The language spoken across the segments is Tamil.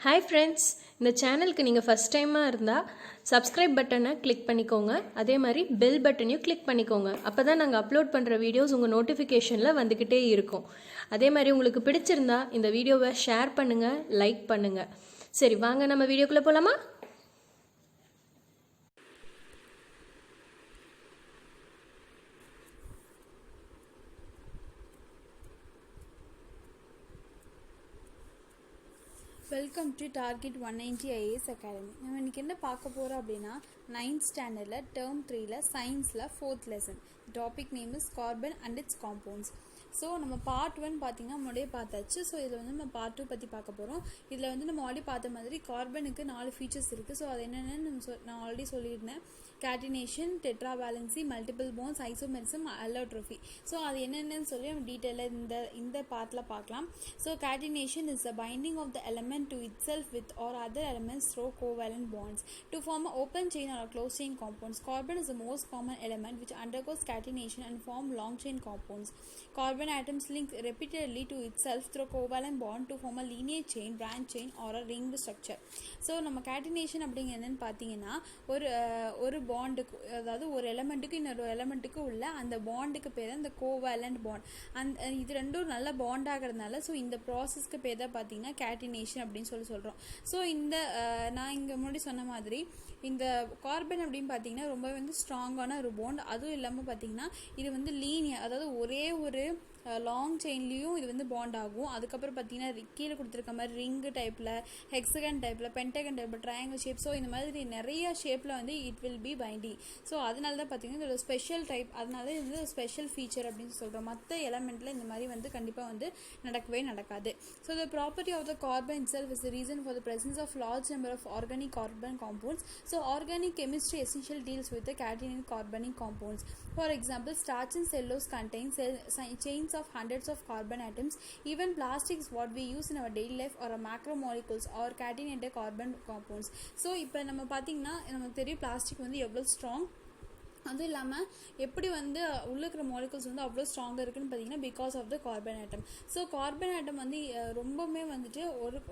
ஹாய் ஃப்ரெண்ட்ஸ், இந்த சேனலுக்கு நீங்கள் ஃபஸ்ட் டைமாக இருந்தால் சப்ஸ்கிரைப் பட்டனை கிளிக் பண்ணிக்கோங்க. அதே மாதிரி பெல் பட்டனையும் கிளிக் பண்ணிக்கோங்க. அப்போ தான் நாங்கள் அப்லோட் பண்ணுற வீடியோஸ் உங்கள் நோட்டிஃபிகேஷனில் வந்துக்கிட்டே இருக்கும். அதே மாதிரி உங்களுக்கு பிடிச்சிருந்தா இந்த வீடியோவை ஷேர் பண்ணுங்கள், லைக் பண்ணுங்கள். சரி, வாங்க நம்ம வீடியோக்குள்ளே போகலாமா? Welcome to target 190 IAS academy. நம்ம இன்றைக்கி என்ன பார்க்க போகிறோம் அப்படின்னா 9th ஸ்டாண்டர்டில் டேர்ம் 3ல் சயின்ஸில் 4th lesson. Topic name is carbon and its compounds. So நம்ம பார்ட் 1 பார்த்திங்கன்னா முன்னாடியே பார்த்தாச்சு. ஸோ இதில் வந்து நம்ம பார்ட் 2 பற்றி பார்க்க போகிறோம். இதில் வந்து நம்ம ஆல்ரெடி பார்த்த மாதிரி கார்பனுக்கு 4 ஃபீச்சர்ஸ் இருக்குது. ஸோ அது என்னென்னு நான் ஆல்ரெடி சொல்லியிருந்தேன். Catenation, tetravalency, multiple bonds, isomerism, allotropy. So அது என்னென்னு சொல்லி நம்ம டீட்டெயிலாக இந்த பார்ட்டில் பார்க்கலாம். So catenation is the binding of the element to itself with or other elements through covalent bonds to form an open chain or a closed chain compounds. Carbon is the most common element which undergoes catenation and form long chain compounds. Carbon atoms link repeatedly to itself through covalent bond to form a linear chain, branch chain or a ringed structure. So நம்ம catenation அப்படிங்க என்னன்னு பார்த்தீங்கன்னா ஒரு பாண்டுக்கு, அதாவது ஒரு எலமெண்ட்டுக்கு இன்னொரு எலமெண்ட்டுக்கு உள்ள அந்த பாண்டுக்கு பேர் தான் இந்த கோவேலண்ட் பாண்ட். இது ரெண்டும் நல்ல பாண்ட் ஆகிறதுனால ஸோ இந்த ப்ராசஸ்க்கு பேர் தான் பார்த்தீங்கன்னா கேட்டினேஷன் அப்படின்னு சொல்கிறோம். ஸோ இந்த நான் இங்கே முன்னாடி சொன்ன மாதிரி இந்த கார்பன் அப்படின்னு பார்த்தீங்கன்னா ரொம்ப வந்து ஸ்ட்ராங்கான ஒரு பாண்ட். அதுவும் இல்லாமல் பார்த்தீங்கன்னா இது வந்து லீனியர், அதாவது ஒரே ஒரு லாங் செயின்லேயும் இது வந்து பாண்ட் ஆகும். அதுக்கப்புறம் பார்த்தீங்கன்னா கீழே கொடுத்துருக்க மாதிரி ரிங்கு டைப்பில், ஹெக்ஸகன் டைப்பில், பென்டகன் டைப்பில், ட்ரையாங்கிள் ஷேப், ஸோ இந்த மாதிரி நிறைய ஷேப்பில் வந்து it will B binding. So அதனால தான் பார்த்தீங்கன்னா இதோட ஸ்பெஷல் டைப், அதனால இது வந்து ஸ்பெஷல் ஃபீச்சர் அப்படின்னு சொல்கிறோம். மற்ற எலமெண்ட்டில் இந்த மாதிரி வந்து கண்டிப்பாக வந்து நடக்காது. So the property of the carbon itself is the reason for the presence of large number of organic carbon compounds. So organic chemistry essentially deals with the catenated carbonic compounds. For example, starch and cellulose contain chains of hundreds of carbon atoms. Even plastics what we use in our daily life or macromolecules or catenated carbon compounds. So இப்போ நம்ம பார்த்தீங்கன்னா நமக்கு தெரியும் பிளாஸ்டிக் வந்து எவ்வளோ ஸ்ட்ராங், அதுவும் இல்லாமல் எப்படி வந்து உள்ள இருக்கிற மாலிகுல்ஸ் வந்து அவ்வளோ ஸ்ட்ராங்காக இருக்குன்னு பார்த்தீங்கன்னா because of the carbon atom. So carbon atom வந்து ரொம்பவுமே வந்துட்டு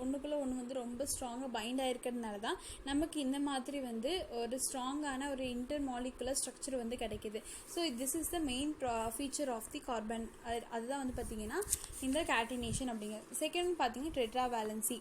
ஒன்றுக்குள்ளே ஒன்று வந்து ரொம்ப ஸ்ட்ராங்காக பைண்ட் ஆகிருக்கிறதுனால தான் நமக்கு இந்த மாதிரி வந்து ஒரு ஸ்ட்ராங்கான ஒரு இன்டர் மாலிகுலர் ஸ்ட்ரக்சர் வந்து கிடைக்கிது. So this is the main feature of the carbon. அதுதான் வந்து பார்த்தீங்கன்னா இந்த கேட்டினேஷன் அப்படிங்கிற. செகண்ட் பார்த்தீங்கன்னா tetravalency.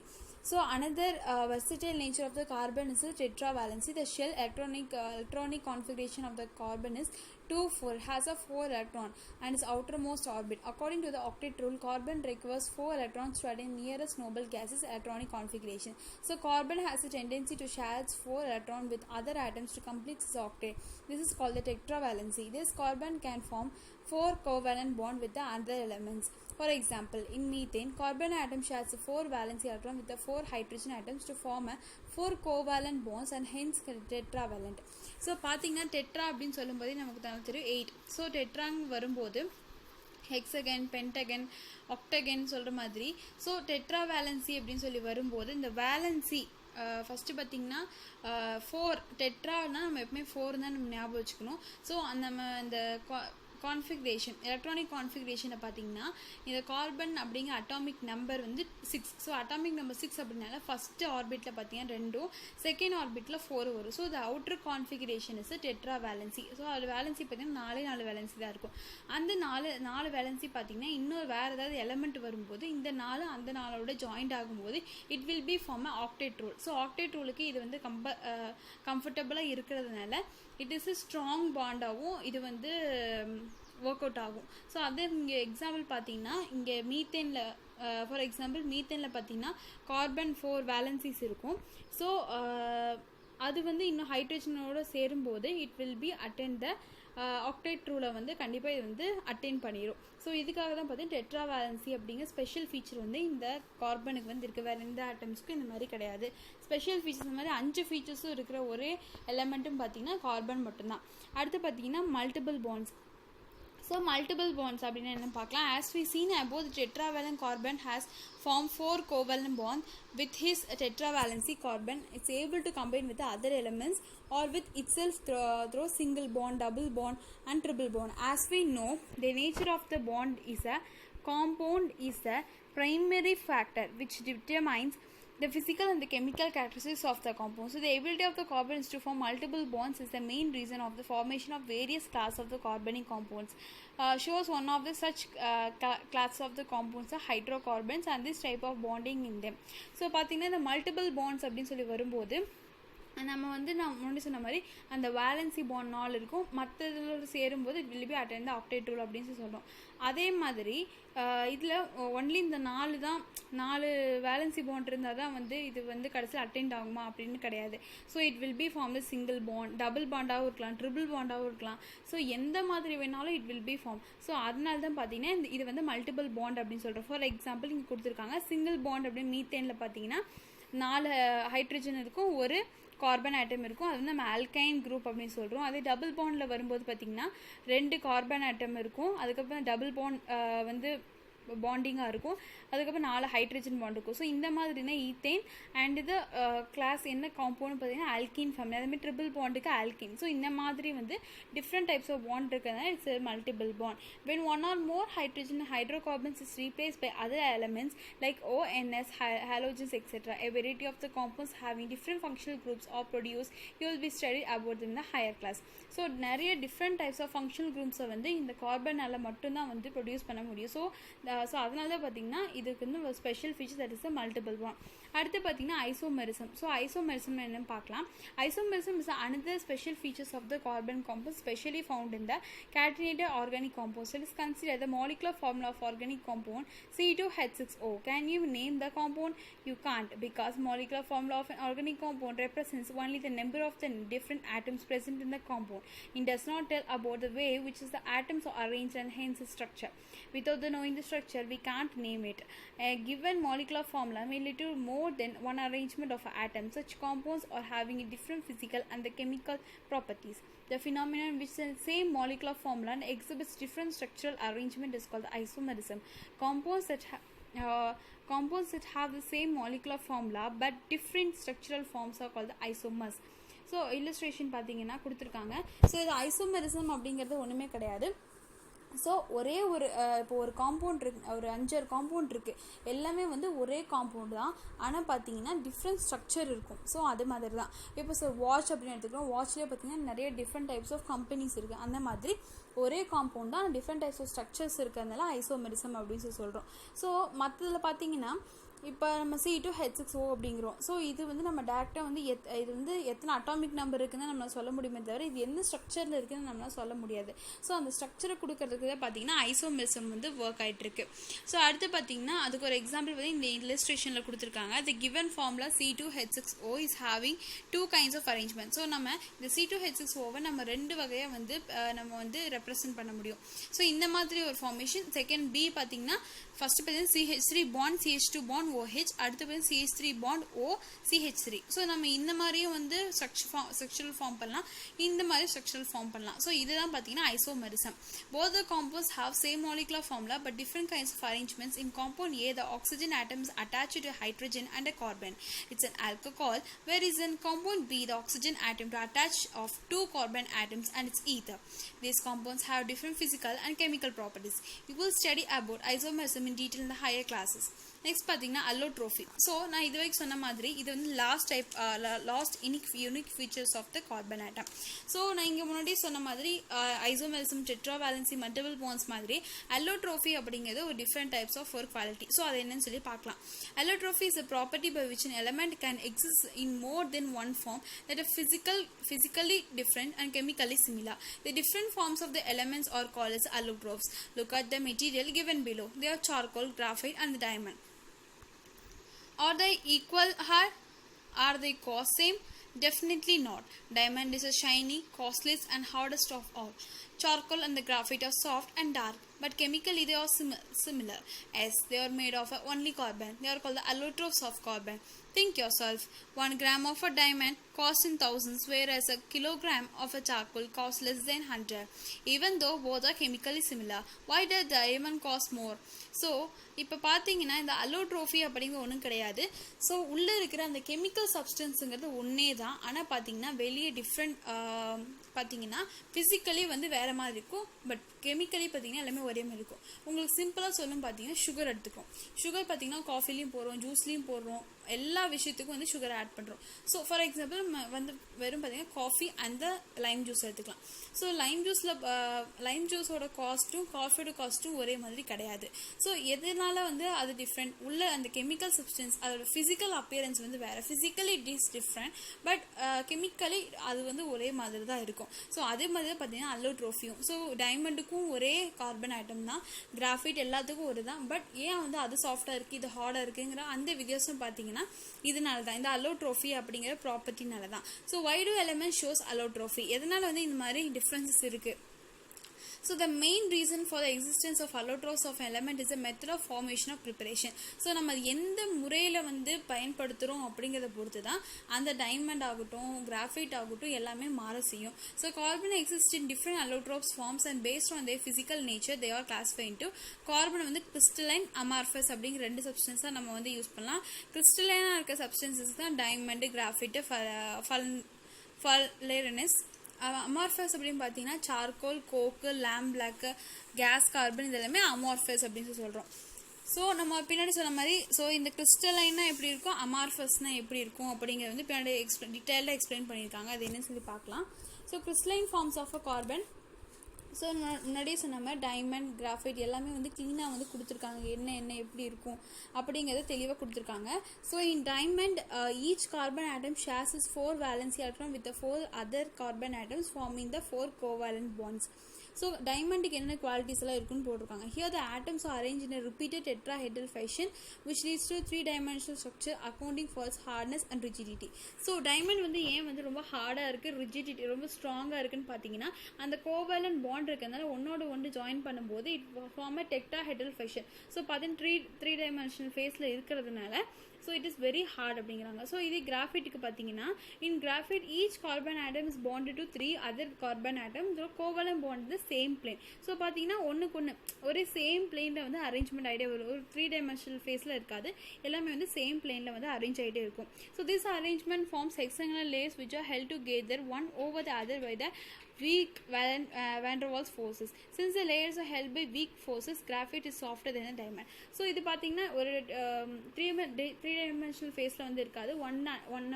So another versatile nature of the carbon is the tetravalency. The shell electronic configuration of the carbon is 2-4, has a 4 electron and its outermost orbit. According to the octet rule, carbon requires 4 electrons to attain nearest noble gases electronic configuration. So carbon has a tendency to share its 4 electron with other atoms to complete its octet. This is called the tetravalency. This carbon can form 4 covalent bond with the other elements. For example, in methane, carbon atom shares a 4 valence electron with the 4 hydrogen atoms to form a 4 covalent bonds and hence tetravalent. So பார்த்தீங்கன்னா டெட்ரா அப்படின்னு சொல்லும்போது நமக்கு தெரியும் 8. ஸோ டெட்ராங் வரும்போது ஹெக்ஸகன், பென்டகன், ஆக்டகன் சொல்கிற மாதிரி. ஸோ டெட்ராவேலன்சி அப்படின்னு சொல்லி வரும்போது இந்த வேலன்சி ஃபஸ்ட்டு பார்த்திங்கன்னா 4 டெட்ரானா நம்ம எப்பவுமே 4 தான் நம்ம ஞாபகம் வச்சுக்கணும். ஸோ நம்ம இந்த கான்ஃபிகரேஷன், எலக்ட்ரானிக் கான்ஃபிகரேஷனை பார்த்தீங்கன்னா இந்த கார்பன் அப்படிங்கிற அட்டாமிக் நம்பர் வந்து 6. ஸோ அட்டாமிக் நம்பர் 6 அப்படின்னால ஃபஸ்ட்டு ஆர்பிட்டில் பார்த்தீங்கன்னா 2, செகண்ட் ஆர்பிட்டில் 4 வரும். So the outer configuration is tetra valency. So அது வேலன்சி பார்த்தீங்கன்னா 4 வேலன்சி தான் இருக்கும். அந்த 4 வேலன்சி பார்த்தீங்கன்னா இன்னொரு வேறு ஏதாவது எலமெண்ட் வரும்போது இந்த 4 அந்த 4ஓட ஜாயிண்ட் ஆகும்போது it will be form octet rule. So octet ரூலுக்கு இது வந்து கம்ஃபர்டபுளாக இருக்கிறதுனால இட் இஸ் ஸ்ட்ராங் பாண்டாகவும் இது வந்து ஒர்க் அவுட் ஆகும். ஸோ அது இங்கே எக்ஸாம்பிள் பார்த்தீங்கன்னா இங்கே மீத்தேனில், ஃபார் எக்ஸாம்பிள் மீத்தேனில் பார்த்தீங்கன்னா கார்பன் 4 வேலன்சிஸ் இருக்கும். ஸோ அது வந்து இன்னும் ஹைட்ரஜனோட சேரும்போது it will B attend the octet ரூலை வந்து கண்டிப்பாக இது வந்து அட்டெயின் பண்ணிடும். ஸோ இதுக்காக தான் பார்த்தீங்கன்னா டெட்ராவேலன்சி அப்படிங்கிற ஸ்பெஷல் ஃபீச்சர் வந்து இந்த கார்பனுக்கு வந்து இருக்குது. வேறு எந்த ஆட்டம்ஸ்க்கும் இந்த மாதிரி கிடையாது. ஸ்பெஷல் ஃபீச்சர்ஸ் இந்த மாதிரி 5 ஃபீச்சர்ஸும் இருக்கிற ஒரே எலமெண்ட்டும் பார்த்தீங்கன்னா கார்பன் மட்டும்தான். அடுத்து பார்த்தீங்கன்னா multiple bonds. So multiple bonds அப்படின்னா என்ன பார்க்கலாம். As we seen above, the tetravalent carbon has formed 4 covalent bonds with his tetravalency. Carbon is able to combine with the other elements or with itself through single bond, double bond and triple bond. As we know, the nature of the bond is a compound is a primary factor which determines the physical and the chemical characteristics of the compound. So the ability of the carbons to form multiple bonds is the main reason of the formation of various classes of the carbonic compounds. Shows one of the such classes of the compounds are hydrocarbons and this type of bonding in them. So பார்த்தீங்கன்னா இந்த multiple bonds அப்படின்னு சொல்லி வரும்போது நம்ம வந்து நான் முன்னாடி சொன்ன மாதிரி அந்த வேலன்சி பாண்ட் 4 இருக்கும், மற்றதில் சேரும்போது it will be at the octet rule அப்படின்னு சொல்கிறோம். அதே மாதிரி இதில் ஒன்லி இந்த 4 வேலன்சி பாண்ட் இருந்தால் தான் வந்து இது வந்து கடைசியில் அட்டெண்ட் ஆகுமா அப்படின்னு கிடையாது. So it will be form the single bond, double பாண்டாகவும் இருக்கலாம், ட்ரிபிள் பாண்டாகவும் இருக்கலாம். ஸோ எந்த மாதிரி வேணாலும் it will be form. So அதனால தான் பார்த்தீங்கன்னா இது வந்து மல்டிபிள் பாண்ட் அப்படின்னு சொல்கிறோம். ஃபார் எக்ஸாம்பிள் இங்கே கொடுத்துருக்காங்க சிங்கிள் பாண்ட் அப்படின்னு மீத்தேனில் பார்த்தீங்கன்னா 4 ஹைட்ரஜன் இருக்கும், ஒரு கார்பன் ஆட்டம் இருக்கும், அது வந்து நம்ம ஆல்கைன் குரூப் அப்படின்னு சொல்கிறோம். அதே டபுள் பாண்டில் வரும்போது பார்த்திங்கன்னா 2 கார்பன் ஆட்டம் இருக்கும், அதுக்கப்புறம் டபுள் பாண்ட் வந்து பாண்டிங்காக இருக்கும், அதுக்கப்புறம் 4 ஹைட்ரஜன் பாண்ட் இருக்கும். ஸோ இந்த மாதிரினா ஈத்தேன் அண்ட் இது கிளாஸ் என்ன காம்பவுண்ட் பார்த்தீங்கன்னா ஆல்கின் ஃபேமிலி, அதேமாதிரி ட்ரிபிள் பாண்டுக்கு ஆல்கின். ஸோ இந்த மாதிரி வந்து டிஃப்ரெண்ட் டைப்ஸ் ஆஃப் பாண்ட் இருக்கிறதுனால it's multiple bond. when one or more hydrogen hydrocarbons is replaced by other elements like ONS, halogens, etc., a variety of the compounds having different functional groups are produced. You will be studied about them in the higher class. So நிறைய டிஃப்ரெண்ட் டைப்ஸ் ஆஃப் ஃபங்க்ஷனல் குரூப்ஸை வந்து இந்த கார்பனால் மட்டும்தான் வந்து ப்ரொடியூஸ் பண்ண முடியும். ஸோ அதனால தான் பார்த்தீங்கன்னா இதுக்கு வந்து ஒரு special feature that is a multiple bond. அடுத்து பார்த்தீங்கன்னா ஐசோமெரிசம். ஸோ ஐசோமெரிசம் என்னன்னு பார்க்கலாம். Isomerism is another special features of the carbon compound specially found in the catenated organic compounds. Let us consider the molecular formula of organic compound C2H6O. Can you name the compound? You can't, because molecular formula of an organic compound represents only the number of the different atoms present in the compound. It does not tell about the way which is the atoms are arranged and hence the structure. Without the knowing the structure, we can't name it. A given molecular formula may lead to more than one arrangement of atoms. Such compounds are having different physical and the chemical properties. The phenomenon which the same molecular formula exhibits different structural arrangement is called isomerism. Compounds that have the same molecular formula but different structural forms are called the isomers. So illustration பார்த்தீங்கன்னா கொடுத்துருக்காங்க. ஸோ இது ஐசோமெரிசம் அப்படிங்கிறது ஒன்றுமே கிடையாது. ஸோ ஒரே ஒரு இப்போ ஒரு காம்பவுண்ட் இருக்கு, ஒரு 5 காம்பவுண்ட் இருக்குது, எல்லாமே வந்து ஒரே காம்பவுண்ட் தான், ஆனால் பார்த்தீங்கன்னா டிஃப்ரெண்ட் ஸ்ட்ரக்சர் இருக்கும். ஸோ அது மாதிரி தான் இப்போ வாட்ச் அப்படின்னு எடுத்துக்கிறோம். வாட்ச்லேயே பார்த்தீங்கன்னா நிறைய டிஃப்ரெண்ட் டைப்ஸ் ஆஃப் கம்பெனிஸ் இருக்குது. அந்த மாதிரி ஒரே காம்பவுண்ட் தான், டிஃப்ரெண்ட் டைப்ஸ் ஆஃப் ஸ்ட்ரக்சர்ஸ் இருக்கிறதுனால ஐசோமெரிசம் அப்படின்னு சொல்கிறோம். ஸோ மற்றதில் பார்த்தீங்கன்னா இப்போ நம்ம C2H6O அப்படிங்கிறோம். ஸோ இது வந்து நம்ம டேரெக்டாக வந்து இது வந்து எத்தனை அட்டாமிக் நம்பர் இருக்குதுன்னு நம்மளால் சொல்ல முடியுமே தவிர இது எந்த ஸ்ட்ரக்சரில் இருக்குதுன்னு நம்மளால் சொல்ல முடியாது. ஸோ அந்த ஸ்ட்ரக்சரை கொடுக்கறதுக்கு தான் பார்த்தீங்கன்னா ஐசோமெரிசம் வந்து ஒர்க் ஆகிட்டுருக்கு. ஸோ அடுத்து பார்த்தீங்கன்னா அதுக்கு ஒரு எக்ஸாம்பிள் வந்து இந்த இல்லஸ்ட்ரேஷனில் கொடுத்துருக்காங்க. தி given formula C2H6O is having 2 kinds of arrangement. So நம்ம இந்த C2H6Oவை நம்ம 2 வகையாக வந்து நம்ம வந்து ரெப்ரசன்ட் பண்ண முடியும். ஸோ இந்த மாதிரி ஒரு ஃபார்மேஷன். செகண்ட் பி பார்த்தீங்கன்னா ஃபர்ஸ்ட் பார்த்தீங்கன்னா CH3 bond CH2 bond OH, அடுத்து பார்த்தீங்கன்னா CH3 bond O CH3. So நம்ம இந்த மாதிரியும் வந்து ஸ்ட்ரக்சரல் ஃபார்ம் பண்ணலாம், இந்த மாதிரி ஸ்ட்ரக்சரல் ஃபார்ம் பண்ணலாம். ஸோ இதுதான் பார்த்தீங்கன்னா isomerism. Both the compounds have same molecular formula but different kinds of arrangements. In compound A, the oxygen atom is attached to a hydrogen and a carbon. It's an alcohol. Whereas in compound B, the oxygen atom to attach of 2 carbon atoms and it's ether. These compounds have different physical and chemical properties. You will study about isomerism in detail in the higher classes. Next பார்த்தீங்கன்னா அல்லோட்ரோஃபி. ஸோ நான் இது வரைக்கும் சொன்ன மாதிரி இது வந்து last unique features of the carbon atom. So நான் இங்கே முன்னாடி சொன்ன மாதிரி ஐசோமெரிசம், டெட்ராவேலன்சி, மல்டிபிள் பாண்ட்ஸ் மாதிரி அல்லோட்ரோஃபி அப்படிங்கிறது ஒரு டிஃப்ரெண்ட் டைப்ஸ் ஆஃப் ஒரு குவாலிட்டி. ஸோ அது என்னன்னு சொல்லி பார்க்கலாம். அல்லோட்ரோஃபி is a property by which an element can exist in more than one form that are physically different and chemically similar. The different forms of the elements are called as allotrophs. Look at the material given below. They are charcoal, graphite and the diamond. Are they equal hard? Are they cost same? Definitely not. Diamond is a shiny, costless and hardest of all. Charcoal and the graphite are soft and dark, but chemically they are similar as they are made of only carbon. They are called the allotrophs of carbon. Think yourself, 1 gram of a diamond costs in thousands, whereas a kilogram of a charcoal costs less than 100. Even though both are chemically similar, why does the diamond cost more? So இப்போ பார்த்தீங்கன்னா இந்த அல்லோட்ரோஃபி அப்படிங்கிற ஒன்றும் கிடையாது. ஸோ உள்ளே இருக்கிற அந்த கெமிக்கல் சப்ஸ்டன்ஸுங்கிறது ஒன்றே தான், ஆனால் பார்த்தீங்கன்னா வெளியே டிஃப்ரெண்ட் பார்த்தீங்கன்னா ஃபிசிக்கலி வந்து வேறு மாதிரி இருக்கும், பட் கெமிக்கலி பார்த்தீங்கன்னா எல்லாமே ஒரே மாதிரி இருக்கும். உங்களுக்கு சிம்பிளாக சொல்லணும் பார்த்தீங்கன்னா சுகர் எடுத்துக்கும். சுகர் பார்த்தீங்கன்னா காஃபிலையும் போடுறோம், ஜூஸ்லேயும் போடுறோம், எல்லா விஷயத்துக்கும் வந்து சுகர் ஆட் பண்ணுறோம். ஸோ ஃபார் எக்ஸாம்பிள் வந்து வெறும் பார்த்தீங்கன்னா காஃபி அண்ட் லைம் ஜூஸ் எடுத்துக்கலாம். ஸோ லைம் ஜூஸோட காஸ்ட்டும் காஃபியோட காஸ்ட்டும் ஒரே மாதிரி கிடையாது. ஸோ எதனால வந்து அது டிஃப்ரெண்ட், உள்ள அந்த கெமிக்கல் சப்ஸ்டன்ஸ் அதோட ஃபிசிக்கல் அப்பியரன்ஸ் வந்து வேறு, physically it is different, but chemically அது வந்து ஒரே மாதிரி தான் இருக்கும். ஸோ அதே மாதிரி தான் பார்த்தீங்கன்னா அல்லோட்ரோஃபியும். ஸோ டைமண்டுக்கும் ஒரே கார்பன் ஐட்டம் தான், கிராஃபைட் எல்லாத்துக்கும் ஒரு தான். பட் ஏன் வந்து அது சாஃப்டாக இருக்குது இது ஹார்டாக இருக்குங்கிற அந்த வித்தியாசம் பார்த்தீங்கன்னா இதனால தான், இந்த அல்லோட்ரோஃபி அப்படிங்கிற ப்ராப்பர்ட்டினால தான். So why do elements shows allotrophy, எதனால வந்து இந்த மாதிரி டிஃப்ரென்சஸ் இருக்குது? So the main reason for the existence of allotrophs of element is a method of formation of preparation. So நம்ம எந்த முறையில் வந்து பயன்படுத்துகிறோம் அப்படிங்கிறத பொறுத்து தான் அந்த டைமண்ட் ஆகட்டும் கிராஃபைட் ஆகட்டும் எல்லாமே மாற செய்யும். So carbon exist in different allotrophs forms and based on their physical nature they are classified into. Carbon வந்து கிறிஸ்டலைன் அமார்ஃபஸ் அப்படிங்கிற 2 சப்ஸ்டன்ஸாக நம்ம வந்து யூஸ் பண்ணலாம். கிறிஸ்டலைனாக இருக்க சப்ஸ்டன்சஸ் தான் டைமண்டு கிராஃபைட்டு ஃபல்லேரனஸ். அமார்ஃபஸ் அப்படின்னு பார்த்தீங்கன்னா சார்கோல், கோக்கு, லேம் பிளாக்கு, கேஸ் கார்பன் இதெல்லாமே அமார்ஃபஸ் அப்படின்னு சொல்கிறோம். ஸோ நம்ம பின்னாடி சொன்ன மாதிரி ஸோ இந்த கிறிஸ்டலைனா எப்படி இருக்கும், அமார்ஃபஸ்னா எப்படி இருக்கும் அப்படிங்கிறது வந்து பின்னாடி டீட்டெயிலாக எக்ஸ்பிளைன் பண்ணியிருக்காங்க. அது என்னன்னு சொல்லி பார்க்கலாம். So crystalline forms of a carbon. So முன்னாடியே சொன்ன மாதிரி டைமண்ட் கிராஃபைட் எல்லாமே வந்து க்ளீனாக வந்து கொடுத்துருக்காங்க, என்ன எப்படி இருக்கும் அப்படிங்கிறத தெளிவாக கொடுத்துருக்காங்க. So in diamond each carbon atom shares is 4 valency electron with 4 other carbon atoms forming the 4 covalent bonds. So டைமண்டுக்கு என்னென்ன குவாலிட்டிஸ் எல்லாம் இருக்குன்னு போட்டிருக்காங்க. Here the atoms are arrange in a repeated tetrahedral fashion which leads to 3-dimensional structure accounting for its hardness and rigidity. So diamond வந்து ஏன் வந்து ரொம்ப ஹார்டாக இருக்குது, ரிஜிடிட்டி ரொம்ப ஸ்ட்ராங்காக இருக்குன்னு பார்த்தீங்கன்னா அந்த கோவேலன்ட் பாண்ட் இருக்கிறதுனால ஒன்னோட ஒன்று ஜாயின் பண்ணும்போது it form a tetrahedral fashion. So பார்த்தீங்கன்னா 3-dimensional ஃபேஸில் இருக்கிறதுனால so it is very hard அப்படிங்கிறாங்க. ஸோ இதே கிராஃபைட்டுக்கு பார்த்தீங்கன்னா in graphite each carbon atom is bonded to 3 other carbon atom covalent bond the same plane. So பார்த்தீங்கன்னா ஒன்றுக்கு ஒன்று ஒரே சேம் பிளேனில் வந்து அரேஞ்ச்மெண்ட் ஆகிட்டே வரும். ஒரு 3-dimensional ஃபேஸில் இருக்காது, எல்லாமே வந்து சேம் பிளேனில் வந்து அரேஞ்ச் ஆகிட்டே இருக்கும். So this arrangement forms hexagonal layers which are held together one over the other by the weak van der Waals forces. Since the layers are held by weak forces, graphite is softer than a diamond. So இது பார்த்தீங்கன்னா ஒரு 3-dimensional ஃபேஸில் வந்து இருக்காது, one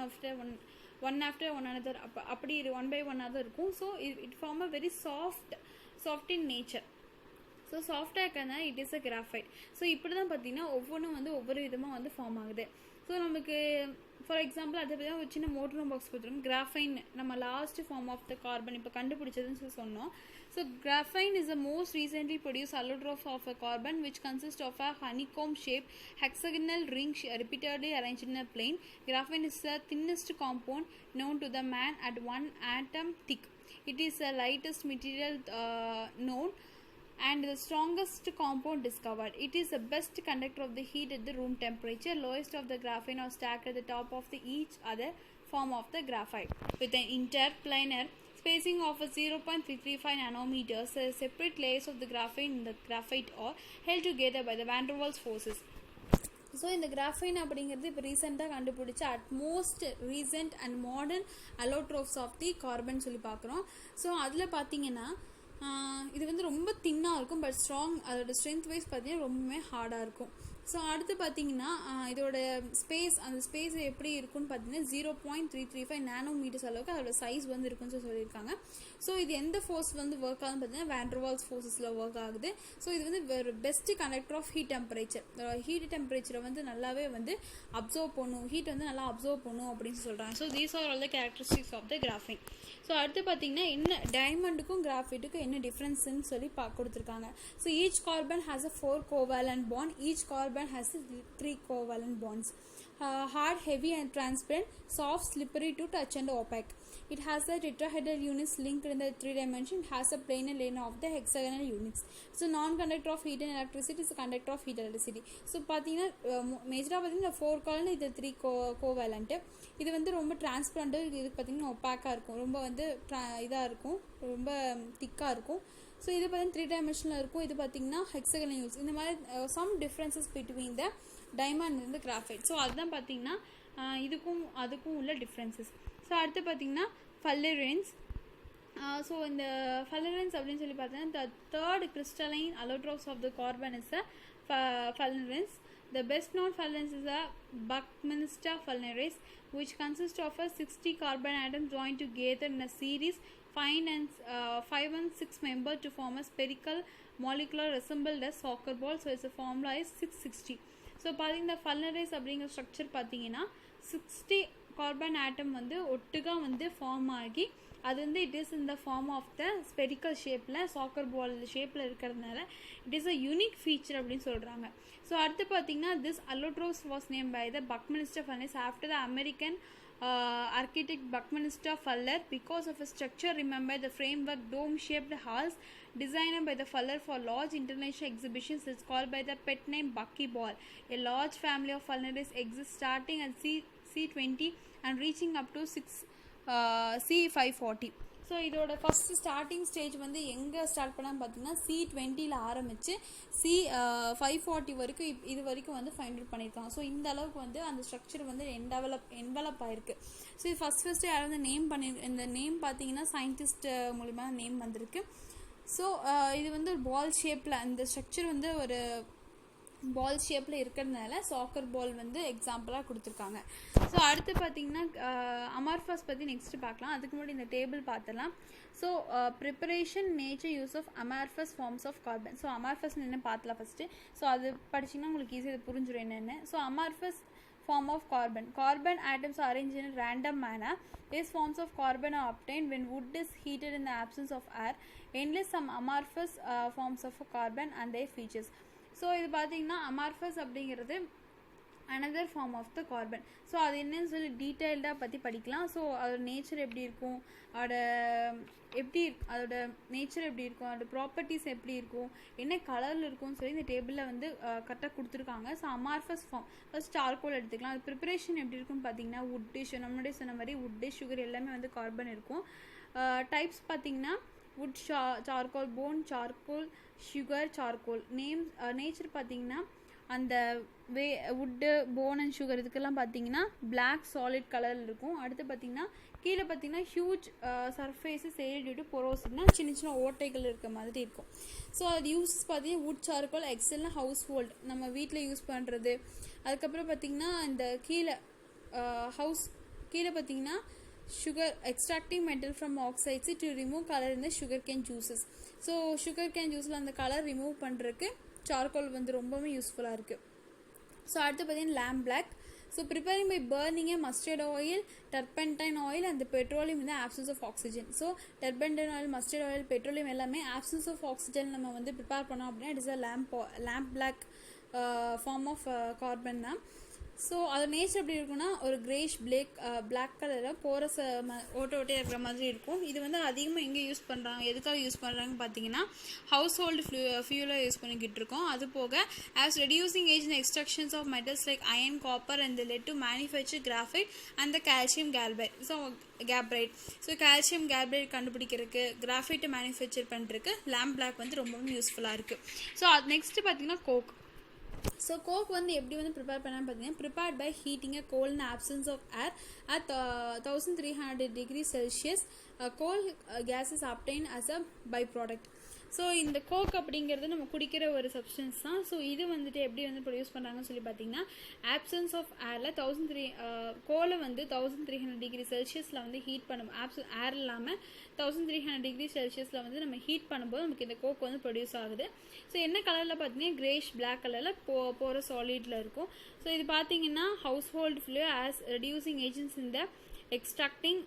after one another அப்படி 1 by 1 தான் இருக்கும். So it form a very soft in nature. So சாஃப்டாக இருக்கிறதுனால it is a graphite. So இப்படி தான் பார்த்தீங்கன்னா ஒவ்வொன்றும் வந்து ஒவ்வொரு விதமாக வந்து ஃபார்ம் ஆகுது. ஸோ நமக்கு ஃபார் எக்ஸாம்பிள் அதை பற்றி ஒரு சின்ன மோட்டரும் பாக்ஸ் கொடுத்துருக்கோம். கிராஃபைன் நம்ம last form of the carbon இப்போ கண்டுபிடிச்சதுன்னு சொன்னோம். So graphene is the most recently produce allotroph of a carbon which consists of a honeycomb shape hexagonal ring repeatedly arranged in a plane. Graphene is the thinnest compound known to the man at 1 atom thick. It is the lightest material known and the strongest compound discovered. It is the best conductor of the heat at the room temperature. Lowest of the graphene are stacked at the top of each other form of the graphite with an interplanar spacing of 0.335 nanometers. The separate layers of the graphene in the graphite are held together by the van der Waals forces. So இந்த கிராஃபைன் அப்படிங்கிறது இப்போ ரீசெண்டாக கண்டுபிடிச்ச at most recent and modern allotrophs of the carbon சொல்லி பார்க்குறோம். ஸோ அதில் பார்த்தீங்கன்னா இது வந்து ரொம்ப தின்னாக இருக்கும், பட் ஸ்ட்ராங் அதோட ஸ்ட்ரென்த் வைஸ் பார்த்தீங்கன்னா ரொம்பவே ஹார்டாக இருக்கும். ஸோ அடுத்து பார்த்தீங்கன்னா இதோட அந்த ஸ்பேஸ் எப்படி இருக்குன்னு பார்த்தீங்கன்னா 0.335 நானோமீட்டர்ஸ் அளவுக்கு அதோட சைஸ் வந்து இருக்குன்னு சொல்லியிருக்காங்க. ஸோ இது எந்த ஃபோர்ஸ் வந்து ஒர்க் ஆகுதுன்னு பார்த்தீங்கன்னா van der Waals ஃபோர்ஸஸில் ஒர்க் ஆகுது. ஸோ இது வந்து ஒரு best conductor of heat temperature. Heat டெம்பரேச்சரை வந்து நல்லாவே வந்து அப்சர்வ் பண்ணும், ஹீட் வந்து நல்லா அப்சர்வ் பண்ணும் அப்படின்னு சொல்கிறாங்க. So these are all the characteristics of the graphene. So அடுத்து பார்த்தீங்கன்னா என்ன டைமண்டுக்கும் கிராஃபைட்டுக்கும் என்ன டிஃப்ரென்ஸ்ன்னு சொல்லி கொடுத்துருக்காங்க. So each carbon has a 4 covalent bond. Each carbon has 3 covalent bonds. Hard, heavy and transparent, soft, slippery to touch and opaque. It has the tetrahedral units linked in the 3 dimension. It has a planar lane of the hexagonal units. So non-conductor of heat and electricity is a conductor of heat and electricity. So பார்த்தீங்கன்னா மேஜராக பார்த்தீங்கன்னா 4 covalent இது 3 covalent. இது வந்து ரொம்ப டிரான்ஸ்பரண்ட், இது பார்த்தீங்கன்னா ஒப்பாக்காக இருக்கும், ரொம்ப வந்து இதாக இருக்கும், ரொம்ப திக்காக இருக்கும். ஸோ இது பார்த்தீங்கன்னா 3-dimensional இருக்கும், இது பார்த்தீங்கன்னா ஹெக்ஸகனல் யூனிட்ஸ். இந்த மாதிரி some differences between the diamond வந்து கிராஃபைட். ஸோ அதுதான் பார்த்தீங்கன்னா இதுக்கும் அதுக்கும் உள்ள டிஃப்ரென்சஸ். ஸோ அடுத்து பார்த்தீங்கன்னா ஃபல்லரன்ஸ். ஸோ இந்த fullerenes அப்படின்னு சொல்லி பார்த்தீங்கன்னா the third crystalline allotropes of the carbon is the fullerenes. The best known fullerenes is the Buckminster fullerenes, which consists of a 60 carbon atoms joined together in a series 5 and 6 member to form a spherical molecular resembled as soccer ball. So its formula is 660. So பார்த்தீங்கன்னா fullerenes அப்படிங்கிற ஸ்ட்ரக்சர் பார்த்தீங்கன்னா 60 கார்பன் ஆட்டம் வந்து ஒட்டுக்கா வந்து ஃபார்ம் ஆகி அது வந்து இட் இஸ் இந்த ஃபார்ம் ஆஃப் த ஸ்பெரிக்கல் ஷேப்பில் சாக்கர் பால் ஷேப்பில் இருக்கிறதுனால it is a unique feature அப்படின்னு சொல்கிறாங்க. ஸோ அடுத்து பார்த்தீங்கன்னா this allotropes was named by the Buckminster fullerenes after the American architect Buckminster Fuller because of a structure. Remember the framework dome-shaped halls designed by the Fuller for large international exhibitions is called by the pet name Buckyball. A large family of fullerenes exists starting at C20 and reaching up to C540. So இதோட ஃபஸ்ட்டு ஸ்டார்டிங் ஸ்டேஜ் வந்து எங்கே ஸ்டார்ட் பண்ணான்னு பார்த்தீங்கன்னா C20 ஆரம்பித்து C540 வரைக்கும் இது வரைக்கும் வந்து ஃபைண்ட் அவுட் பண்ணியிருக்காங்க. ஸோ இந்த அளவுக்கு வந்து அந்த ஸ்ட்ரக்சர் வந்து என்வலப் ஆயிருக்கு. ஸோ இது ஃபஸ்ட்டு யாரும் வந்து நேம் பண்ணி இந்த நேம் பார்த்தீங்கன்னா சயின்டிஸ்ட் மூலிமா நேம் வந்திருக்கு. ஸோ இது வந்து ஒரு பால் ஷேப்பில் இந்த ஸ்ட்ரக்சர் வந்து ஒரு பால் ஷேப்பில் இருக்கிறதுனால சாக்கர் பால் வந்து எக்ஸாம்பிளாக கொடுத்துருக்காங்க. ஸோ அடுத்து பார்த்தீங்கன்னா அமார்ஃபஸ் பற்றி நெக்ஸ்ட் பார்க்கலாம். அதுக்கு முன்னாடி இந்த டேபிள் பார்த்துலாம். So preparation nature use of amorphous forms of carbon. So amorphous என்ன பார்த்துலாம் ஃபஸ்ட்டு. ஸோ அது படிச்சிங்கன்னா உங்களுக்கு ஈஸியாக புரிஞ்சிடும் என்னென்னு. So amorphous form of carbon atoms are arranged in a random manner. These forms of carbon are obtained when wood is heated in the absence of air. Endless some amorphous forms of carbon and their features. So இது பார்த்தீங்கன்னா அமார்ஃபஸ் அப்படிங்கிறது another form of the carbon. So அது என்னன்னு சொல்லி டீட்டெயில்டாக பற்றி படிக்கலாம். ஸோ அதோட நேச்சர் எப்படி இருக்கும், அதோட நேச்சர் எப்படி இருக்கும், அதோட ப்ராப்பர்ட்டிஸ் எப்படி இருக்கும், என்ன கலரில் இருக்கும்னு சொல்லி இந்த டேபிளில் வந்து கரெக்டாக கொடுத்துருக்காங்க. So amorphous form first charcoal எடுத்துக்கலாம். அது ப்ரிப்பரேஷன் எப்படி இருக்குன்னு பார்த்தீங்கன்னா வுட்டு, நம்மளுடைய சொன்ன மாதிரி வுட்டு சுகர் எல்லாமே வந்து கார்பன் இருக்கும். டைப்ஸ் பார்த்தீங்கன்னா wood, charcoal, bone, charcoal, sugar, charcoal. Nature பார்த்தீங்கன்னா அந்த வுட்டு, போன் அண்ட் சுகர் இதுக்கெல்லாம் பார்த்தீங்கன்னா பிளாக் சாலிட் கலரில் இருக்கும். அடுத்து பார்த்தீங்கன்னா கீழே பார்த்தீங்கன்னா huge surfaces area due to பொரோசிட்டினா சின்ன சின்ன ஓட்டைகள் இருக்க மாதிரி இருக்கும். ஸோ அது யூஸஸ் பார்த்தீங்கன்னா வுட், சார்கோல், எக்ஸல்னா ஹவுஸ் ஹோல்ட் நம்ம வீட்டில் யூஸ் பண்ணுறது. அதுக்கப்புறம் பார்த்தீங்கன்னா இந்த கீழே பார்த்தீங்கன்னா sugar extracting metal from oxides to remove color in the sugarcane juices. So sugarcane juiceல அந்த கலர் ரிமூவ் பண்ணுறதுக்கு சார்கோல் வந்து ரொம்பவே யூஸ்ஃபுல்லாக இருக்குது. ஸோ அடுத்து பார்த்தீங்கன்னா lamp black. So preparing by burning mustard oil, turpentine oil and petroleum இந்த absence of oxygen. So turpentine oil, mustard oil, petroleum எல்லாமே ஆப்சன்ஸ் ஆஃப் ஆக்சிஜன் நம்ம வந்து ப்ரிப்பேர் பண்ணோம் அப்படின்னா it is a lamp black form of carbon தான். ஸோ அது நேச்சர் எப்படி இருக்குன்னா ஒரு கிரேஷ் பிளாக் கலரில் போரஸ் ஓட்டையாக இருக்கிற மாதிரி இருக்கும். இது வந்து அதிகமாக எங்கே யூஸ் பண்ணுறாங்க, எதுக்காக யூஸ் பண்ணுறாங்கன்னு பார்த்தீங்கன்னா ஹவுஸ் ஹோல்டு ஃபியூலாக யூஸ் பண்ணிக்கிட்டு இருக்கோம். அது போக ஆஸ் ரெடியூசிங் ஏஜ் in extractions of metals like iron, copper and lead to manufacture graphite and the calcium carbide. So calcium carbide கண்டுபிடிக்கிறதுக்கு, கிராஃபைட்டை மேனுஃபேக்சர் பண்ணுறதுக்கு lamp black வந்து ரொம்பவும் யூஸ்ஃபுல்லாக இருக்குது. ஸோ அது நெக்ஸ்ட்டு பார்த்தீங்கன்னா கோக். ஸோ கோக் வந்து எப்படி வந்து ப்ரிப்பேர் பண்ணான்னு பார்த்தீங்கன்னா prepared by heating a coal in absence of air at 1300 degrees Celsius. Coal gas is obtain as a by product. So இந்த கோக் அப்படிங்கிறது நம்ம குடிக்கிற ஒரு சப்ஸ்டன்ஸ் தான். ஸோ இது வந்துட்டு எப்படி வந்து ப்ரொடியூஸ் பண்ணுறாங்கன்னு சொல்லி பார்த்தீங்கன்னா ஆப்சன்ஸ் ஆஃப் ஏரில் கோலை வந்து 1300 டிகிரி செல்சியஸில் வந்து ஹீட் பண்ணும். ஏர் இல்லாமல் 1300 டிகிரி செல்சியஸில் வந்து நம்ம ஹீட் பண்ணும்போது நமக்கு இந்த கோக் வந்து ப்ரொடியூஸ் ஆகுது. ஸோ என்ன கலரில் பார்த்தீங்கன்னா கிரேஷ் பிளாக் கலரில் போகிற சாலிடில் இருக்கும். ஸோ இது பார்த்தீங்கன்னா household fuel as reducing agents இந்த extracting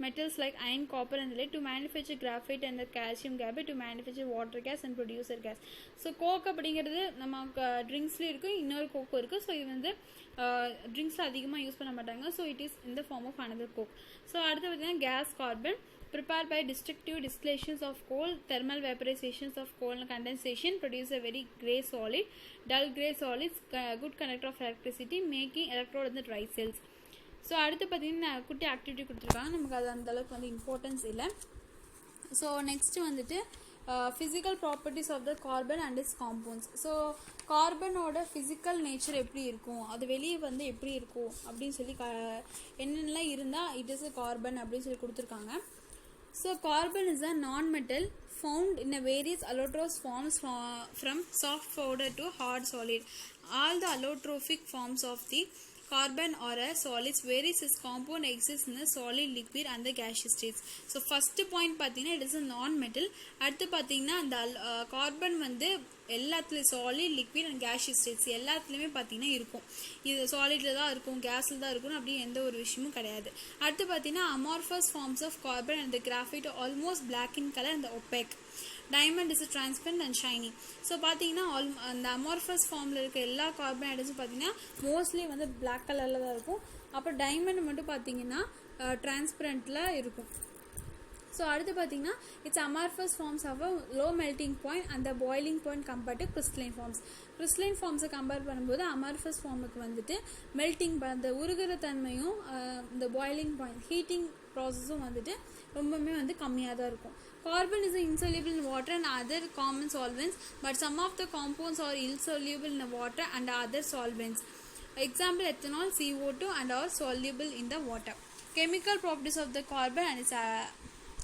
metals like iron, copper and lead to manufacture graphite and the calcium carbide to manufacture water gas and producer gas. So coke அப்படிங்கிறது நமக்கு ட்ரிங்க்ஸ்லேயும் இருக்குது, இன்னொரு கோக்கும் இருக்குது. ஸோ இது வந்து ட்ரிங்க்ஸில் அதிகமாக யூஸ் பண்ண மாட்டாங்க. So it is in the form of another coke. So அடுத்து பார்த்தீங்கன்னா case carbon prepared by destructive distillations of coal, thermal vaporizations of coal and condensation produce a very grey solid. Dull grey solids good conductor of electricity making electrode in the dry cells. So அடுத்து பார்த்தீங்கன்னா குட்டி ஆக்டிவிட்டி கொடுத்துருக்காங்க, நமக்கு அது அந்தளவுக்கு வந்து இம்பார்ட்டன்ஸ் இல்லை. ஸோ நெக்ஸ்ட்டு வந்துட்டு physical properties of the carbon and its compounds. So கார்பனோட ஃபிசிக்கல் நேச்சர் எப்படி இருக்கும், அது வெளியே வந்து எப்படி இருக்கும் அப்படின்னு சொல்லி என்னென்னலாம் இருந்தால் இட் இஸ் அ கார்பன் அப்படின்னு சொல்லி கொடுத்துருக்காங்க. So carbon is a non-metal found in a various allotroph forms from soft powder to hard solid. All the allotrophic forms of the carbon or a solids varies its compound exists in the solid, liquid and the gaseous states. So first point பார்த்தீங்கன்னா it is a non-metal. அடுத்து பார்த்தீங்கன்னா அந்த கார்பன் வந்து எல்லாத்துலேயும் solid, liquid and gaseous states எல்லாத்துலேயுமே பார்த்தீங்கன்னா இருக்கும். இது சாலிடில் தான் இருக்கும், கேஸில் தான் இருக்கும், அப்படி எந்த ஒரு விஷயமும் கிடையாது. அடுத்து பார்த்தீங்கன்னா amorphous forms of carbon and graphite almost black in colour and opaque. Diamond is transparent and shiny. So பார்த்தீங்கன்னா அந்த அமார்ஃபஸ் ஃபார்மில் இருக்க எல்லா கார்பன் ஐட்டம்ஸும் பார்த்தீங்கன்னா மோஸ்ட்லி வந்து பிளாக் கலரில் தான் இருக்கும். அப்புறம் டைமண்ட் மட்டும் பார்த்தீங்கன்னா டிரான்ஸ்பரண்ட்டில் இருக்கும். ஸோ அடுத்து பார்த்தீங்கன்னா its amorphous forms of a low melting point அந்த boiling point compared to crystalline forms. Crystalline ஃபார்ம்ஸை கம்பேர் பண்ணும்போது அமார்ஃபஸ் ஃபார்முக்கு வந்துட்டு மெல்டிங் அந்த உருகிற தன்மையும் இந்த பாய்லிங் பாயிண்ட் ஹீட்டிங் ப்ராசஸும் வந்துட்டு ரொம்பவுமே வந்து கம்மியாக தான் இருக்கும். Carbon is insoluble in water and other common solvents, but some of the compounds are insoluble in the water and other solvents. Example ethanol, CO2 and are soluble in the water. Chemical properties of the carbon and its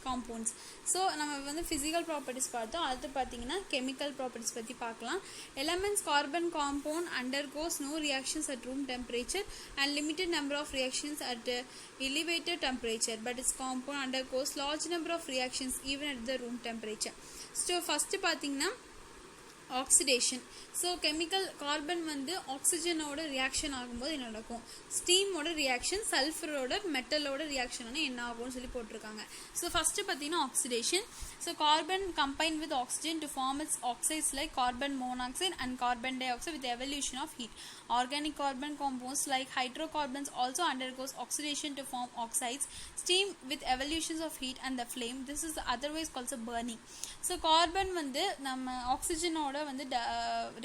compounds. So நம்ம வந்து ஃபிசிக்கல் ப்ராப்பர்ட்டிஸ் பார்த்தோம். அடுத்து பார்த்தீங்கன்னா கெமிக்கல் ப்ராப்பர்ட்டிஸ் பற்றி பார்க்கலாம். Elements carbon compound undergoes no reactions at room temperature and limited number of reactions at elevated temperature, but its compound undergoes large number of reactions even at the room temperature. So first பார்த்தீங்கன்னா ஆக்சிடேஷன். ஸோ கெமிக்கல் கார்பன் வந்து ஆக்சிஜனோட ரியாக்ஷன் ஆகும்போது என்ன நடக்கும், ஸ்டீமோட ரியாக்ஷன் சல்ஃபரோட மெட்டலோட ரியாக்ஷன் என்ன ஆகும்னு சொல்லி போட்டிருக்காங்க. ஸோ ஃபஸ்ட்டு பார்த்தீங்கன்னா oxidation. So carbon combine with oxygen to form its oxides like carbon monoxide and carbon dioxide with evolution of heat. Organic carbon compounds like hydrocarbons also undergoes oxidation to form oxides. Steam with evolutions of heat and the flame. This is otherwise called as burning. So carbon வந்து நம்ம ஆக்சிஜனோட வந்து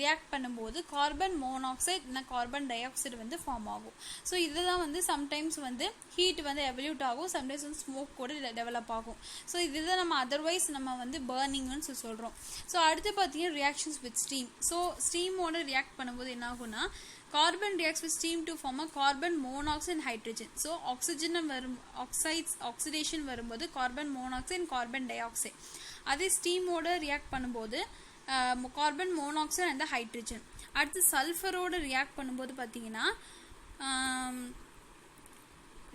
ரியாக்ட் பண்ணும்போது கார்பன் மோனாக்சைடு இல்லைனா கார்பன் டை ஆக்சைடு வந்து ஃபார்ம் ஆகும். ஸோ இதுதான் வந்து சம்டைம்ஸ் வந்து ஹீட் வந்து எவல்யூட் ஆகும், சம்டைம்ஸ் வந்து ஸ்மோக் கூட டெவலப் ஆகும். ஸோ இதுதான் நம்ம அதர்வைஸ் நம்ம வந்து பர்னிங்னு சொல்கிறோம். ஸோ அடுத்து பார்த்தீங்கன்னா ரியாக்ஷன்ஸ் வித் ஸ்டீம். ஸோ ஸ்டீமோட ரியாக்ட் பண்ணும்போது என்ன ஆகும்னா carbon reacts with steam to form a carbon monoxide and hydrogen. So oxidation வரும்போது carbon monoxide and carbon dioxide. அதே ஸ்டீமோட ரியாக்ட் பண்ணும்போது கார்பன் மோனாக்சைடு அண்ட் ஹைட்ரஜன். அடுத்து சல்ஃபரோட ரியாக்ட் பண்ணும்போது பார்த்தீங்கன்னா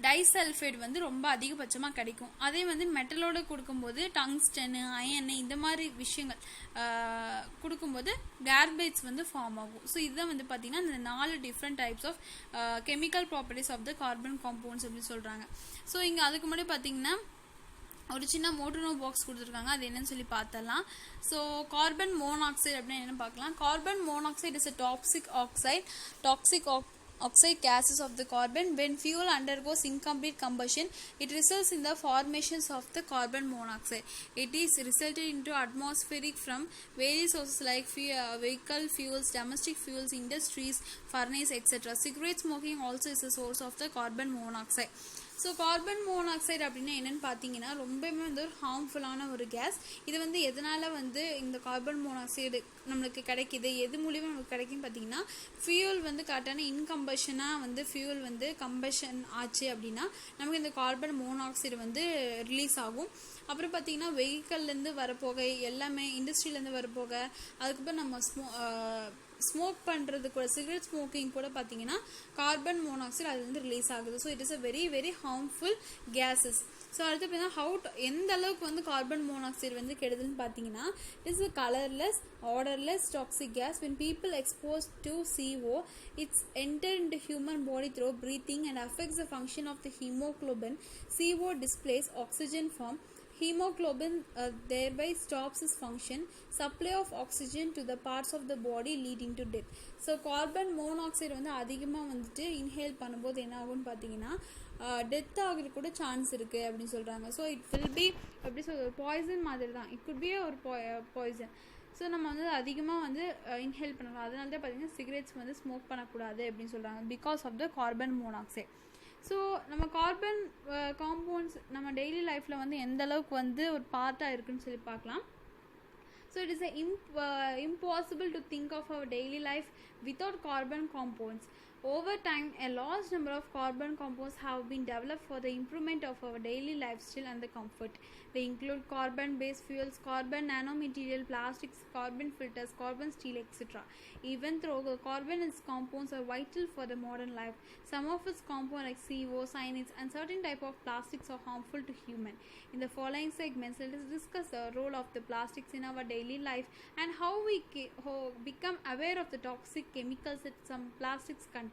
டைசல்ஃபைடு வந்து ரொம்ப அதிகபட்சமாக கிடைக்கும். அதே வந்து மெட்டலோடு கொடுக்கும்போது டங்ஸ்டனு, அயனு இந்த மாதிரி விஷயங்கள் கொடுக்கும்போது கார்பேஜ் வந்து ஃபார்ம் ஆகும். ஸோ இதுதான் வந்து பார்த்தீங்கன்னா இந்த 4 different types of chemical properties of the carbon compounds அப்படின்னு சொல்கிறாங்க. ஸோ இங்கே அதுக்கு முன்னாடி பார்த்தீங்கன்னா ஒரு சின்ன மோட்டோனோ பாக்ஸ் கொடுத்துருக்காங்க, அது என்னன்னு சொல்லி பார்த்தலாம். ஸோ கார்பன் மோனாக்சைடு அப்படின்னு என்னென்னு பார்க்கலாம். Carbon monoxide is a toxic oxide gases of the carbon. When fuel undergoes incomplete combustion, it results in the formations of the carbon monoxide. It is resulted into atmospheric from various sources like vehicle fuels, domestic fuels, industries, furnace, etc. Cigarette smoking also is a source of the carbon monoxide. So carbon monoxide அப்படின்னா என்னென்னு பார்த்தீங்கன்னா ரொம்பவுமே வந்து ஒரு ஹார்ம்ஃபுல்லான ஒரு கேஸ். இது வந்து எதனால் வந்து இந்த கார்பன் மோனாக்சைடு நம்மளுக்கு கிடைக்கிது, எது மூலியமாக நமக்கு கிடைக்குன்னு பார்த்தீங்கன்னா ஃபியூல் வந்து கரெக்டான இன்கம்பஷனாக வந்து ஃபியூல் வந்து கம்பஷன் ஆச்சு அப்படின்னா நமக்கு இந்த கார்பன் மோனாக்சைடு வந்து ரிலீஸ் ஆகும். அப்புறம் பார்த்தீங்கன்னா வெஹிக்கல்லேருந்து வரப்போக எல்லாமே இண்டஸ்ட்ரியிலேருந்து வரப்போக அதுக்கப்புறம் நம்ம ஸ்மோக் பண்ணுறது கூட சிகரெட் ஸ்மோக்கிங் கூட பார்த்தீங்கன்னா கார்பன் மோனாக்சைடு அது வந்து ரிலீஸ் ஆகுது. So it is a very very harmful gases. So அடுத்து பார்த்தீங்கன்னா எந்த அளவுக்கு வந்து கார்பன் மோனாக்சைடு வந்து கெடுதுன்னு பார்த்தீங்கன்னா it's colourless odorless toxic gas. When people exposed to CO, it's entered into human body through breathing and affects the function of the hemoglobin. CO displays oxygen form. Hemoglobin thereby stops its function. Supply of oxygen to the parts of the body leading to death. So carbon monoxide வந்து அதிகமாக வந்துட்டு இன்ஹேல் பண்ணும்போது என்ன ஆகும்னு பார்த்தீங்கன்னா டெத் ஆகிறது கூட சான்ஸ் இருக்குது அப்படின்னு சொல்கிறாங்க. ஸோ இட் வில் பி எப்படி சொல்கிறது பாய்சன் மாதிரி தான். இட் குட் பி ஒரு பாய்சன். ஸோ நம்ம வந்து அதிகமாக வந்து இன்ஹேல் பண்ணலாம். அதனால தான் பார்த்தீங்கன்னா சிகரெட்ஸ் வந்து ஸ்மோக் பண்ணக்கூடாது அப்படின்னு சொல்கிறாங்க because of the carbon monoxide. So நம்ம கார்பன் காம்பவுண்ட்ஸ் நம்ம டெய்லி லைஃப்பில் வந்து எந்த அளவுக்கு வந்து ஒரு பார்ட்டாக இருக்குன்னு சொல்லி பார்க்கலாம். So it is impossible to think of our daily life without carbon compounds. Over time, a large number of carbon compounds have been developed for the improvement of our daily lifestyle and the comfort. They include carbon-based fuels, carbon nanomaterial, plastics, carbon filters, carbon steel, etc. Even though the carbon and its compounds are vital for the modern life, some of its compounds like CO, cyanides, and certain type of plastics are harmful to human. In the following segments, let us discuss the role of the plastics in our daily life and how we become aware of the toxic chemicals that some plastics contain.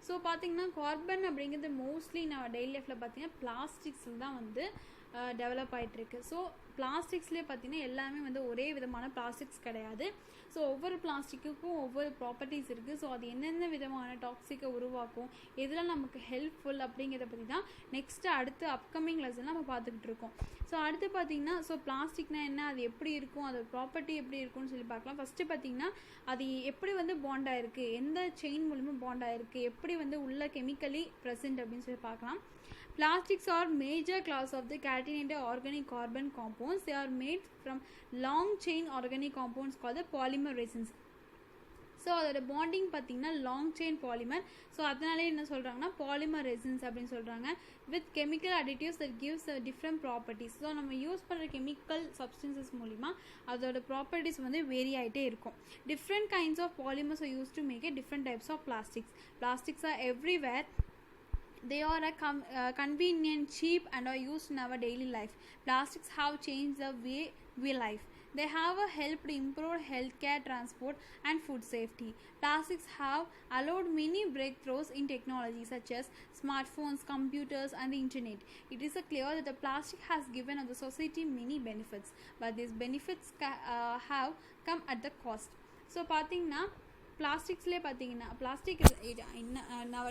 So பார்த்தீங்கன்னா கார்பன் அப்படிங்கிறது மோஸ்ட்லி நம்ம டெய்லி லைஃப்பில் பார்த்தீங்கன்னா பிளாஸ்டிக்ஸில் தான் வந்து டெவலப் ஆகிட்டுருக்கு. ஸோ பிளாஸ்டிக்ஸ்லேயே பார்த்தீங்கன்னா எல்லாமே வந்து ஒரே விதமான பிளாஸ்டிக்ஸ் கிடையாது. ஸோ ஒவ்வொரு பிளாஸ்டிக்குக்கும் ஒவ்வொரு ப்ராப்பர்ட்டிஸ் இருக்குது. ஸோ அது என்னென்ன விதமான டாக்ஸிக்கை உருவாக்கும், எதில் நமக்கு ஹெல்ப்ஃபுல் அப்படிங்கிறத பற்றி தான் நெக்ஸ்ட்டு அடுத்து அப்கமிங் லெசன் நம்ம பார்த்துக்கிட்டு இருக்கோம். ஸோ அடுத்து பார்த்தீங்கன்னா பிளாஸ்டிக்னா என்ன, அது எப்படி இருக்கும், அதோட ப்ராப்பர்ட்டி எப்படி இருக்கும்னு சொல்லி பார்க்கலாம். ஃபஸ்ட்டு பார்த்தீங்கன்னா அது எப்படி வந்து பாண்ட் ஆகிருக்கு, எந்த செயின் மூலமாக பாண்ட் ஆகிருக்கு, எப்படி வந்து உள்ள கெமிக்கலி ப்ரெசென்ட் அப்படின்னு சொல்லி பார்க்கலாம். Plastics are major class of the catenated organic carbon compounds. They are made from long chain organic compounds called the polymer resins. So அதோட பாண்டிங் பார்த்தீங்கன்னா லாங் செயின் பாலிமர். ஸோ அதனாலே என்ன சொல்கிறாங்கன்னா பாலிமர் ரெசின்ஸ் அப்படின்னு சொல்கிறாங்க. With chemical additives that gives different properties. So நம்ம யூஸ் பண்ணுற கெமிக்கல் சப்ஸ்டன்சஸ் மூலிமா அதோட ப்ராப்பர்ட்டிஸ் வந்து வேரி ஆகிட்டே இருக்கும். Different kinds of polymers are use to make a different types of plastics. Plastics are everywhere. They are convenient, cheap, and are used in our daily life. Plastics have changed the way we live. They have helped improve healthcare, transport, and food safety. Plastics have allowed many breakthroughs in technology such as smartphones, computers, and the internet. It is clear that the plastic has given the society many benefits, but these benefits have come at the cost. So, பார்த்தீங்கன்னா பிளாஸ்டிக்ஸ்லேயே பார்த்தீங்கன்னா பிளாஸ்டிக் நம்ம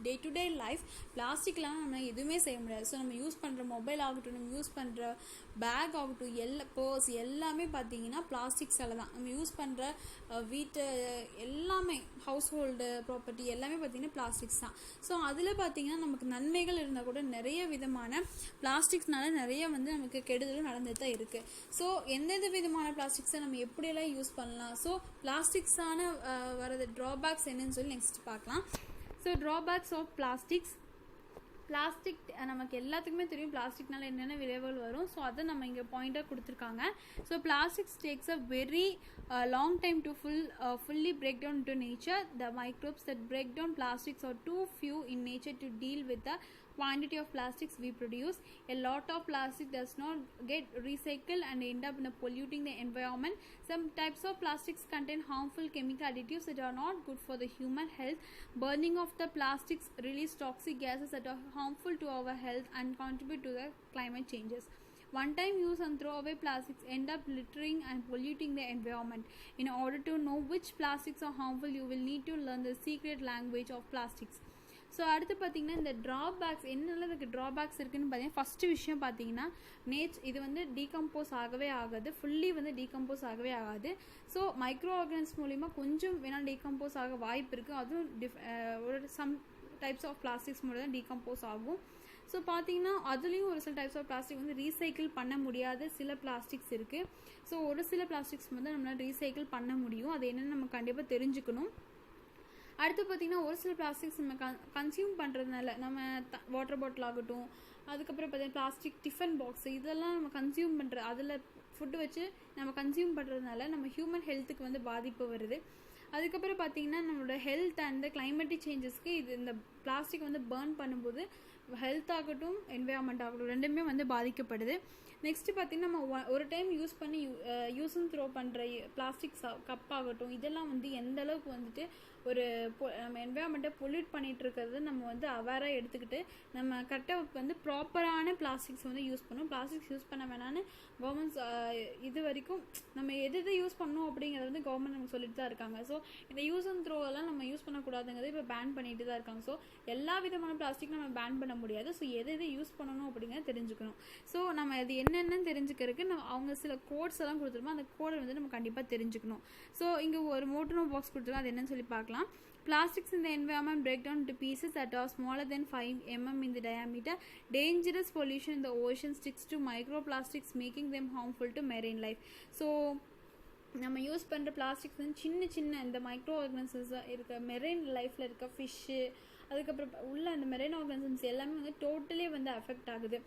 டே டு டே லைஃப் பிளாஸ்டிக்லாம் நம்ம எதுவுமே செய்ய முடியாது. ஸோ நம்ம யூஸ் பண்ணுற மொபைல் ஆகட்டும், நம்ம யூஸ் பண்ணுற பேக் ஆகட்டும், பர்ஸ் எல்லாமே பார்த்தீங்கன்னா பிளாஸ்டிக்ஸால் தான். நம்ம யூஸ் பண்ணுற வீட்டு எல்லாமே ஹவுஸ் ஹோல்டு ப்ராப்பர்ட்டி எல்லாமே பார்த்தீங்கன்னா பிளாஸ்டிக்ஸ் தான். ஸோ அதில் பார்த்தீங்கன்னா நமக்கு நன்மைகள் இருந்தால் கூட நிறைய விதமான பிளாஸ்டிக்ஸ்னால நிறைய வந்து நமக்கு கெடுதலும் நடந்துட்டு தான் இருக்குது. ஸோ எந்தெந்த விதமான பிளாஸ்டிக்ஸை நம்ம எப்படியெல்லாம் யூஸ் பண்ணலாம், ஸோ பிளாஸ்டிக்ஸான வரது ட்ராபேக்ஸ் என்னன்னு சொல்லி நெக்ஸ்ட் பார்க்கலாம். ஸோ ட்ராபேக்ஸ் ஆஃப் பிளாஸ்டிக் நமக்கு எல்லாத்துக்குமே தெரியும் பிளாஸ்டிக்னால என்னென்ன விளைவுகள் வரும். ஸோ அதை நம்ம இங்கே பாயிண்டாக கொடுத்துருக்காங்க. So plastics takes a very long time to fully break down into nature. The microbes that break down plastics are too few in nature to deal with the quantity of plastics we produce. A lot of plastic does not get recycled and end up in polluting the environment. Some types of plastics contain harmful chemical additives that are not good for the human health. Burning of the plastics release toxic gases that are harmful to our health and contribute to the climate changes. One-time use and throwaway plastics end up littering and polluting the environment. In order to know which plastics are harmful, you will need to learn the secret language of plastics. So அடுத்து பார்த்தீங்கன்னா இந்த ட்ராபேக்ஸ் என்னெல்லாம் இதுக்கு ட்ராபேக்ஸ் இருக்குதுன்னு பார்த்தீங்கன்னா ஃபஸ்ட்டு விஷயம் பார்த்தீங்கன்னா இது வந்து டீகம்போஸ் ஆகவே ஆகாது, ஃபுல்லி வந்து டீகம்போஸ் ஆகவே ஆகாது. ஸோ மைக்ரோ ஆர்கன்ஸ் மூலிமா கொஞ்சம் வேணால் டீகம்போஸ் ஆக வாய்ப்பு இருக்குது. அதுவும் ஒரு சம் டைப்ஸ் ஆஃப் பிளாஸ்டிக்ஸ் மூலம் தான் டீகம்போஸ் ஆகும். ஸோ பார்த்தீங்கன்னா அதுலேயும் ஒரு சில டைப்ஸ் ஆஃப் பிளாஸ்டிக் வந்து ரீசைக்கிள் பண்ண முடியாத சில பிளாஸ்டிக்ஸ் இருக்குது. ஸோ ஒரு சில பிளாஸ்டிக்ஸ் வந்து நம்மளால் ரீசைக்கிள் பண்ண முடியும். அது என்னென்னு நம்ம கண்டிப்பாக தெரிஞ்சுக்கணும். அடுத்து பார்த்திங்கன்னா ஒரு சில பிளாஸ்டிக்ஸ் நம்ம கன்சியூம் பண்ணுறதுனால நம்ம வாட்டர் பாட்டில் ஆகட்டும், அதுக்கப்புறம் பார்த்தீங்கன்னா பிளாஸ்டிக் டிஃபன் பாக்ஸ் இதெல்லாம் நம்ம கன்சியூம் பண்ணுற அதில் ஃபுட்டு வச்சு நம்ம கன்சியூம் பண்ணுறதுனால நம்ம ஹியூமன் ஹெல்த்துக்கு வந்து பாதிப்பு வருது. அதுக்கப்புறம் பார்த்திங்கன்னா நம்மளோட ஹெல்த் அண்ட் கிளைமேட்டிக் சேஞ்சஸ்க்கு இந்த பிளாஸ்டிக் வந்து பர்ன் பண்ணும்போது ஹெல்த் ஆகட்டும் என்வயர்மெண்ட் ஆகட்டும் ரெண்டுமே வந்து பாதிக்கப்படுது. நெக்ஸ்ட்டு பார்த்திங்கன்னா நம்ம ஒரு டைம் யூஸ் பண்ணி யூஸ் அண்ட் த்ரோ பண்ணுற பிளாஸ்டிக் கப் ஆகட்டும் இதெல்லாம் வந்து எந்த அளவுக்கு வந்துட்டு ஒரு நம்ம என்வயர்மெண்ட்டை பொல்யூட் பண்ணிகிட்டு இருக்கிறது நம்ம வந்து அவேராக எடுத்துக்கிட்டு நம்ம கரெக்டாக வந்து ப்ராப்பரான பிளாஸ்டிக்ஸ் வந்து யூஸ் பண்ணணும். பிளாஸ்டிக்ஸ் யூஸ் பண்ண வேணான்னு கவர்மெண்ட்ஸ் இது வரைக்கும் நம்ம எது யூஸ் பண்ணணும் அப்படிங்கிறத வந்து கவர்மெண்ட் நமக்கு சொல்லிட்டு தான் இருக்காங்க. ஸோ இந்த யூஸ் அண்ட் த்ரோவெல்லாம் நம்ம யூஸ் பண்ணக்கூடாதுங்கிறது இப்போ பேன் பண்ணிட்டு தான் இருக்காங்க. ஸோ எல்லா விதமான பிளாஸ்டிக் நம்ம பேன் பண்ண முடியாது. ஸோ எது யூஸ் பண்ணணும் அப்படிங்கிறத தெரிஞ்சுக்கணும். ஸோ நம்ம அது என்னென்னு தெரிஞ்சுக்கிறதுக்கு நம்ம அவங்க சில கோட்ஸ் எல்லாம் கொடுத்துருப்போம். அந்த கோடை வந்து நம்ம கண்டிப்பாக தெரிஞ்சுக்கணும். ஸோ இங்கே ஒரு மோட்டோ பாக்ஸ் கொடுத்துருக்கோம், அது என்னன்னு சொல்லி பார்க்கலாம். Plastics in the environment break down into pieces that are smaller than 5 mm in the diameter. Dangerous pollution in the ocean sticks to microplastics, making them harmful to marine life. So நம்ம யூஸ் பண்ணுற பிளாஸ்டிக்ஸ் வந்து சின்ன சின்ன இந்த மைக்ரோ ஆர்கானிசம்ஸாக இருக்க மெரைன் லைஃப்பில் இருக்க ஃபிஷ்ஷு, அதுக்கப்புறம் உள்ள அந்த மெரைன் ஆர்கானிசம்ஸ் எல்லாமே வந்து டோட்டலி வந்து அஃபெக்ட் ஆகுது.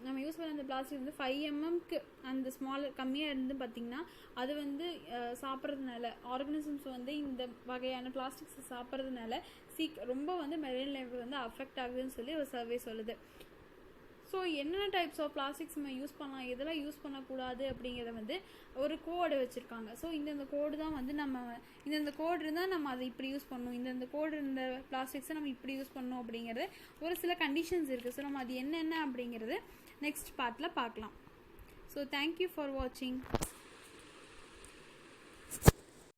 நம்ம யூஸ் பண்ண அந்த பிளாஸ்டிக் வந்து 5 mmக்கு அந்த ஸ்மால் கம்மியாக இருந்து பார்த்திங்கன்னா அது வந்து சாப்பிட்றதுனால ஆர்கானிசம்ஸ் வந்து இந்த வகையான பிளாஸ்டிக்ஸை சாப்பிட்றதுனால ரொம்ப வந்து மெரைன் லைஃப் வந்து அஃபெக்ட் ஆகுதுன்னு சொல்லி ஒரு சர்வே சொல்லுது. ஸோ என்னென்ன டைப்ஸ் ஆஃப் பிளாஸ்டிக்ஸ் நம்ம யூஸ் பண்ணலாம், எதெல்லாம் யூஸ் பண்ணக்கூடாது அப்படிங்கிறத வந்து ஒரு கோடு வச்சுருக்காங்க. ஸோ இந்தந்த கோடு தான் வந்து நம்ம இந்தந்த கோடு இருந்தால் நம்ம அதை இப்படி யூஸ் பண்ணணும், இந்தந்த கோடு இந்த பிளாஸ்டிக்ஸை நம்ம இப்படி யூஸ் பண்ணணும் அப்படிங்கிறது ஒரு சில கண்டிஷன்ஸ் இருக்குது. ஸோ நம்ம அது என்னென்ன அப்படிங்கிறது நெக்ஸ்ட் பார்ட்டில் பார்க்கலாம். ஸோ தேங்க்யூ ஃபார் வாட்சிங்.